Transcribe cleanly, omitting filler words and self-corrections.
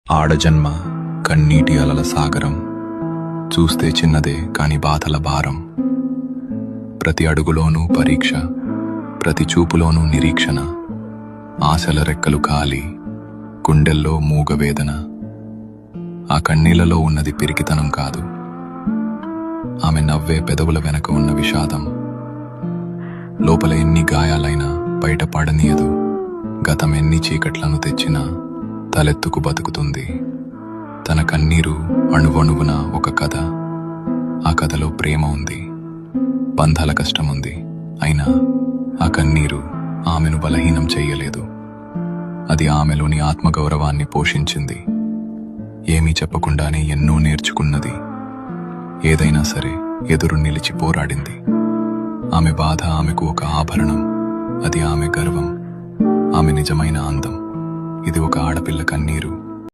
ఆడజన్మ కన్నీటి అలల సాగరం, చూస్తే చిన్నదే కాని బాధల భారం. ప్రతి అడుగులోనూ పరీక్ష, ప్రతి చూపులోనూ నిరీక్షణ. ఆశల రెక్కలు కాలి, గుండెల్లో మూగవేదన. ఆ కన్నీళ్లలో ఉన్నది పిరికితనం కాదు, ఆమె నవ్వే పెదవుల వెనక ఉన్న విషాదం. లోపల ఎన్ని గాయాలైనా బయట పడనీయదు, గతం ఎన్ని చీకట్లను తెచ్చినా తలెత్తుకు బతుకుతుంది. తన కన్నీరు అణువణువున ఒక కథ. ఆ కథలో ప్రేమ ఉంది, బంధాల కష్టముంది. అయినా ఆ కన్నీరు ఆమెను బలహీనం చెయ్యలేదు. అది ఆమెలోని ఆత్మగౌరవాన్ని పోషించింది. ఏమీ చెప్పకుండానే ఎన్నో నేర్చుకున్నది. ఏదైనా సరే ఎదురు నిలిచి పోరాడింది. ఆమె బాధ ఆమెకు ఒక ఆభరణం. అది ఆమె గర్వం, ఆమె నిజమైన అందం. ఇది ఒక ఆడపిల్ల కన్నీరు.